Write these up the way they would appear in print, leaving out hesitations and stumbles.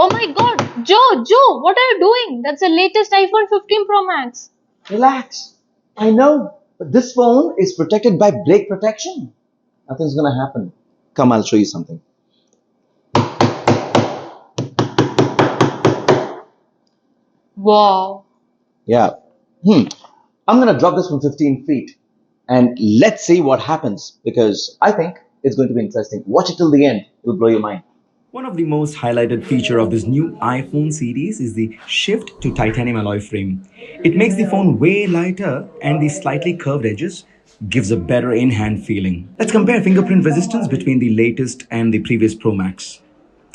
Oh my god, Joe, what are you doing? That's the latest iPhone 15 Pro Max. Relax. I know, but this phone is protected by break protection. Nothing's gonna happen. Come, I'll show you something. Wow. Yeah. I'm gonna drop this from 15 feet and let's see what happens because I think it's going to be interesting. Watch it till the end. It'll blow your mind. One of the most highlighted feature of this new iPhone series is the shift to titanium alloy frame. It makes the phone way lighter and the slightly curved edges gives a better in-hand feeling. Let's compare fingerprint resistance between the latest and the previous Pro Max.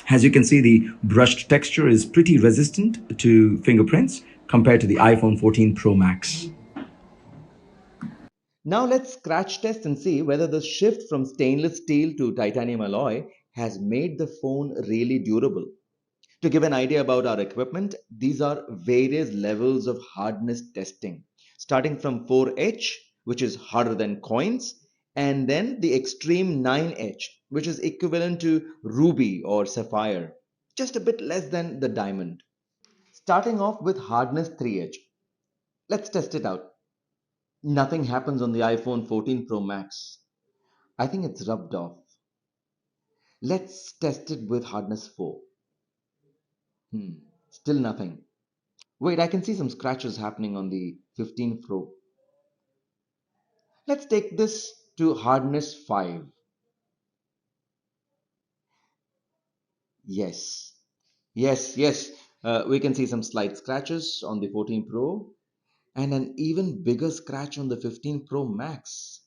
As you can see, the brushed texture is pretty resistant to fingerprints compared to the iPhone 14 Pro Max. Now let's scratch test and see whether the shift from stainless steel to titanium alloy has made the phone really durable. To give an idea about our equipment, these are various levels of hardness testing, starting from 4H, which is harder than coins, and then the extreme 9H, which is equivalent to ruby or sapphire, just a bit less than the diamond. Starting off with hardness 3H. Let's test it out. Nothing happens on the iPhone 14 Pro Max. I think it's rubbed off. Let's test it with hardness 4. Still nothing. Wait, I can see some scratches happening on the 15 Pro. Let's take this to hardness 5. Yes. Yes. We can see some slight scratches on the 14 Pro and an even bigger scratch on the 15 Pro Max.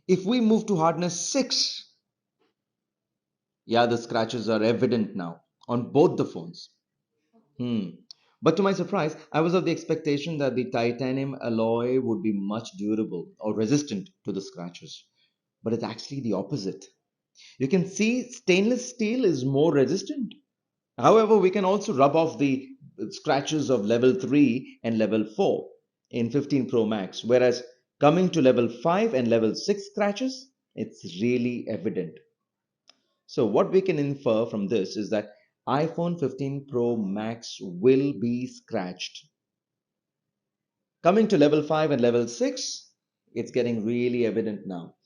If we move to hardness 6, yeah, the scratches are evident now on both the phones. Hmm. But to my surprise, I was of the expectation that the titanium alloy would be much durable or resistant to the scratches. But it's actually the opposite. You can see stainless steel is more resistant. However, we can also rub off the scratches of level 3 and level 4 in 15 Pro Max, whereas coming to level 5 and level 6 scratches, it's really evident. So, what we can infer from this is that iPhone 15 Pro Max will be scratched. Coming to level 5 and level 6, it's getting really evident now.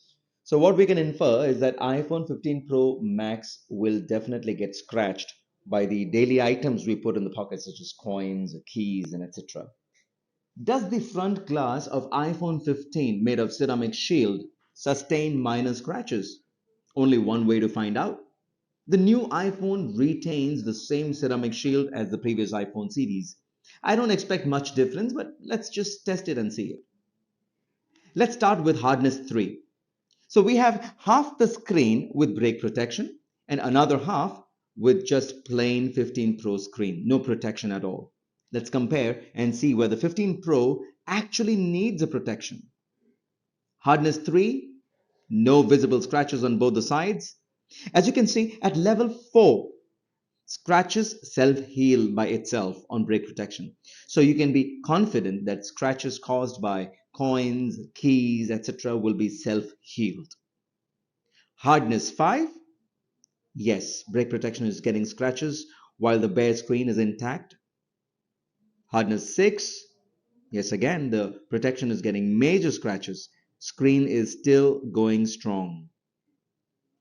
So, what we can infer is that iPhone 15 Pro Max will definitely get scratched by the daily items we put in the pocket, such as coins, keys, and etc. Does the front glass of iPhone 15, made of ceramic shield, sustain minor scratches? Only one way to find out. The new iPhone retains the same ceramic shield as the previous iPhone series. I don't expect much difference, but let's just test it and see it. Let's start with hardness 3. So we have half the screen with break protection and another half with just plain 15 Pro screen, no protection at all. Let's compare and see whether 15 Pro actually needs a protection. Hardness 3, no visible scratches on both the sides. As you can see, at level 4, scratches self-heal by itself on break protection. So you can be confident that scratches caused by coins, keys, etc. will be self-healed. Hardness 5, yes, brake protection is getting scratches while the bare screen is intact. Hardness 6, yes, again, the protection is getting major scratches. Screen is still going strong.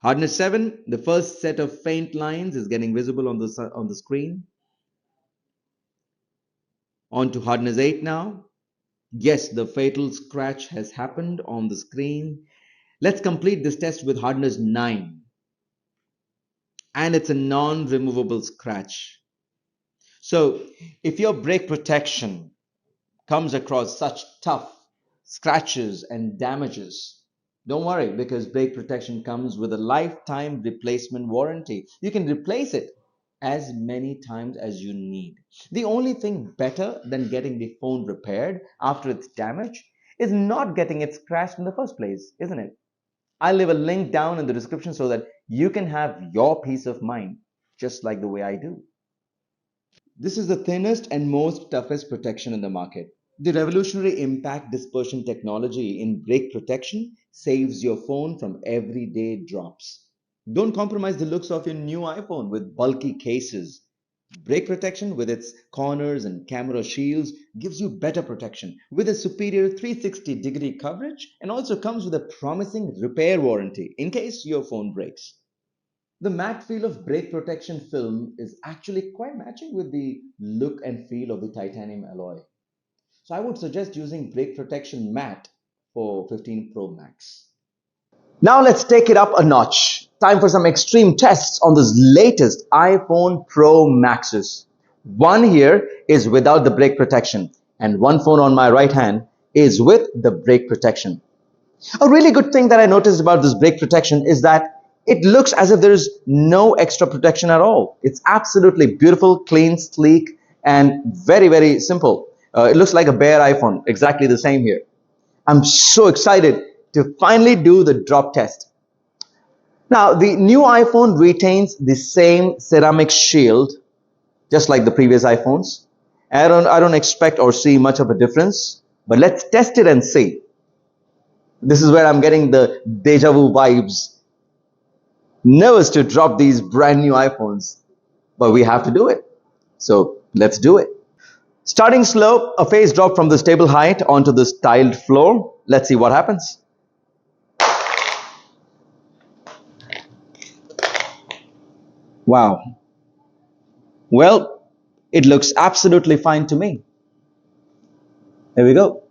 Hardness 7, the first set of faint lines is getting visible on the screen. On to hardness 8 now. Yes, the fatal scratch has happened on the screen. Let's complete this test with hardness 9. And it's a non-removable scratch. So if your brake protection comes across such tough scratches and damages, don't worry because brake protection comes with a lifetime replacement warranty. You can replace it as many times as you need. The only thing better than getting the phone repaired after it's damaged is not getting it scratched in the first place, isn't it? I'll leave a link down in the description so that you can have your peace of mind just like the way I do. This is the thinnest and most toughest protection in the market. The revolutionary impact dispersion technology in brake protection saves your phone from everyday drops. Don't compromise the looks of your new iPhone with bulky cases. Brake protection with its corners and camera shields gives you better protection with a superior 360-degree coverage and also comes with a promising repair warranty in case your phone breaks. The matte feel of brake protection film is actually quite matching with the look and feel of the titanium alloy. So I would suggest using brake protection matte for 15 Pro Max. Now let's take it up a notch. Time for some extreme tests on this latest iPhone Pro Maxes. One here is without the brake protection, and one phone on my right hand is with the brake protection. A really good thing that I noticed about this brake protection is that it looks as if there is no extra protection at all. It's absolutely beautiful, clean, sleek, and very, very simple. It looks like a bare iPhone, exactly the same here. I'm so excited to finally do the drop test. Now, the new iPhone retains the same ceramic shield, just like the previous iPhones. I don't expect or see much of a difference, but let's test it and see. This is where I'm getting the deja vu vibes. Nervous to drop these brand new iPhones, but we have to do it. So let's do it. Starting slow, a phase drop from the stable height onto this tiled floor. Let's see what happens. Wow. Well, it looks absolutely fine to me. Here we go.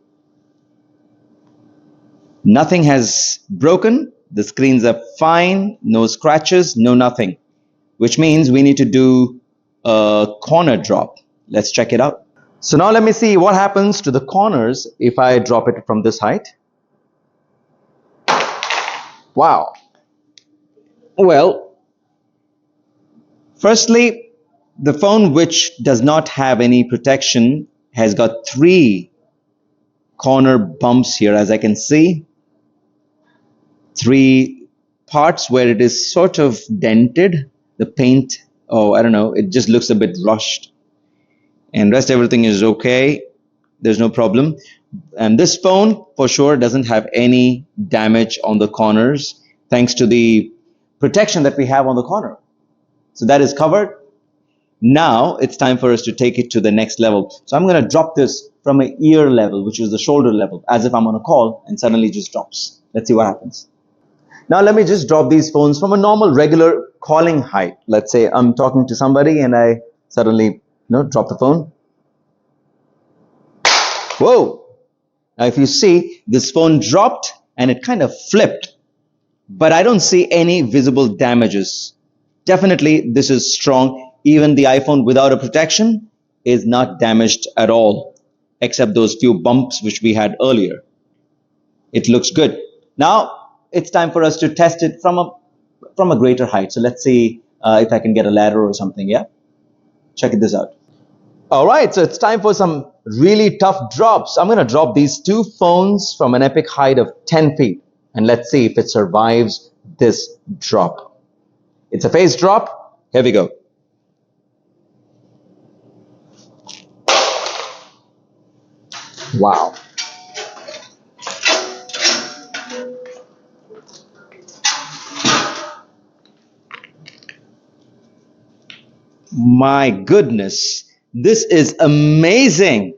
Nothing has broken. The screens are fine. No scratches, no nothing. Which means we need to do a corner drop. Let's check it out. So now let me see what happens to the corners if I drop it from this height. Wow. Well, firstly, the phone which does not have any protection has got 3 corner bumps here, as I can see. 3 parts where it is sort of dented. The paint, oh, I don't know, it just looks a bit rushed. And rest everything is okay. There's no problem. And this phone for sure doesn't have any damage on the corners thanks to the protection that we have on the corner. So that is covered. Now it's time for us to take it to the next level. So I'm going to drop this from an ear level, which is the shoulder level, as if I'm on a call and suddenly just drops. Let's see what happens. Now let me just drop these phones from a normal regular calling height. Let's say I'm talking to somebody and I suddenly drop the phone. Whoa! Now if you see, this phone dropped and it kind of flipped, but I don't see any visible damages. Definitely this is strong. Even the iPhone without a protection is not damaged at all, except those few bumps which we had earlier. It looks good. Now it's time for us to test it from a greater height. So let's see if I can get a ladder or something. Yeah, check this out. All right, so it's time for some really tough drops. I'm going to drop these 2 phones from an epic height of 10 feet, and let's see if it survives this drop. It's a phase drop. Here we go. Wow. My goodness, this is amazing.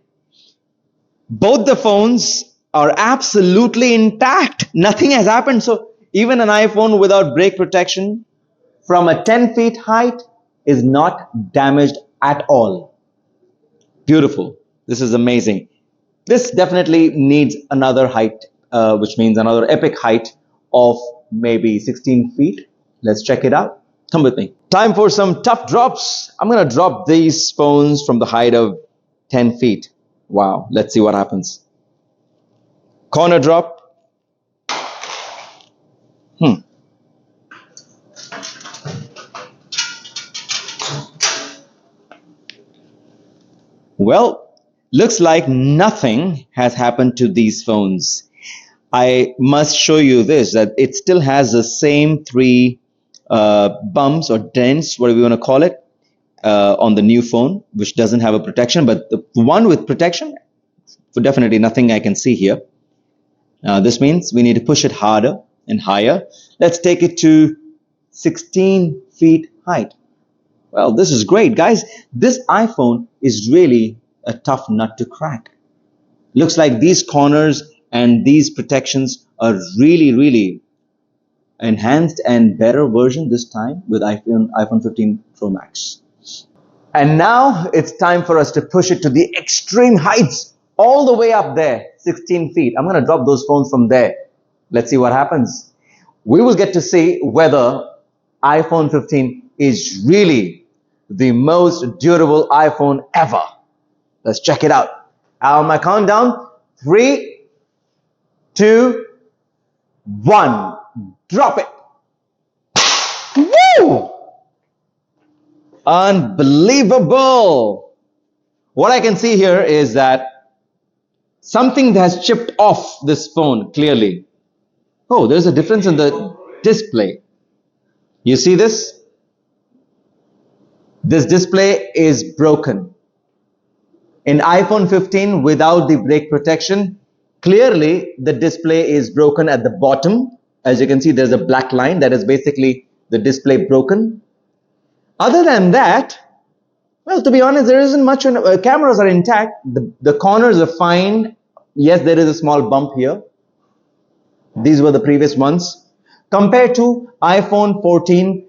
Both the phones are absolutely intact. Nothing has happened. So even an iPhone without brake protection from a 10 feet height is not damaged at all. Beautiful. This is amazing. This definitely needs another height, which means another epic height of maybe 16 feet. Let's check it out. Come with me. Time for some tough drops. I'm going to drop these phones from the height of 10 feet. Wow. Let's see what happens. Corner drop. Well, looks like nothing has happened to these phones. I must show you this, that it still has the same 3 bumps or dents, whatever you want to call it, on the new phone, which doesn't have a protection, but the one with protection, for definitely nothing I can see here. This means we need to push it harder and higher. Let's take it to 16 feet height. Well, this is great, guys. This iPhone is really a tough nut to crack. Looks like these corners and these protections are really enhanced and better version this time with iPhone 15 Pro Max. And now it's time for us to push it to the extreme heights, all the way up there, 16 feet. I'm going to drop those phones from there. Let's see what happens. We will get to see whether iPhone 15 is really the most durable iPhone ever. Let's check it out. On my countdown, 3, 2, 1. Drop it. Woo! Unbelievable. What I can see here is that something has chipped off this phone clearly. Oh, there's a difference in the display. You see this? This display is broken. In iPhone 15 without the break protection, clearly the display is broken at the bottom. As you can see, there's a black line that is basically the display broken. Other than that, well, to be honest, there isn't much. Cameras are intact. The corners are fine. Yes, there is a small bump here. These were the previous ones. Compared to iPhone 14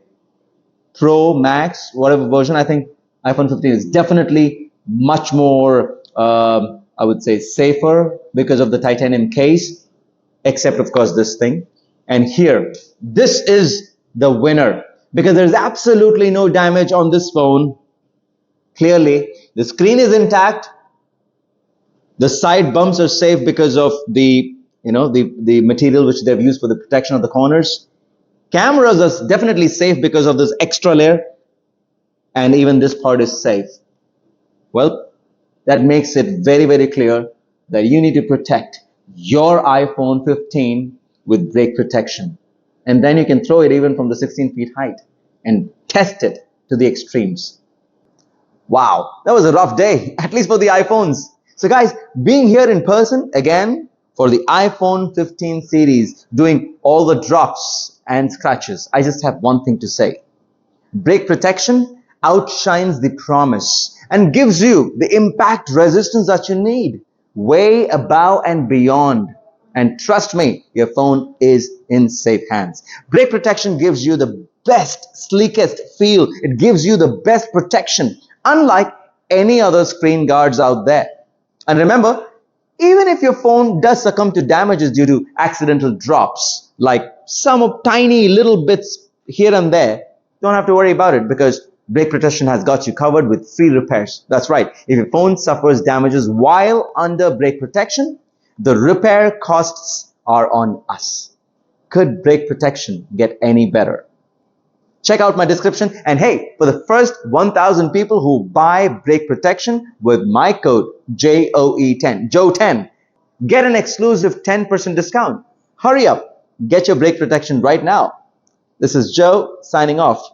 Pro Max, whatever version, I think iPhone 15 is definitely much more, I would say, safer because of the titanium case, except, of course, this thing. And here, this is the winner because there's absolutely no damage on this phone. Clearly, the screen is intact. The side bumps are safe because of the material which they've used for the protection of the corners. Cameras are definitely safe because of this extra layer, and even this part is safe. Well, that makes it very clear that you need to protect your iPhone 15 with break protection. And then you can throw it even from the 16 feet height and test it to the extremes. Wow, that was a rough day, at least for the iPhones. So guys, being here in person again for the iPhone 15 series, doing all the drops and scratches, I just have one thing to say. Break protection outshines the promise and gives you the impact resistance that you need, way above and beyond. And trust me, your phone is in safe hands. Break protection gives you the best, sleekest feel. It gives you the best protection, unlike any other screen guards out there. And remember, even if your phone does succumb to damages due to accidental drops, like some tiny little bits here and there, don't have to worry about it because break protection has got you covered with free repairs. That's right. If your phone suffers damages while under break protection, the repair costs are on us. Could break protection get any better? Check out my description, and hey, for the first 1,000 people who buy break protection with my code JOE10, Joe10, get an exclusive 10% discount. Hurry up, get your break protection right now. This is Joe signing off.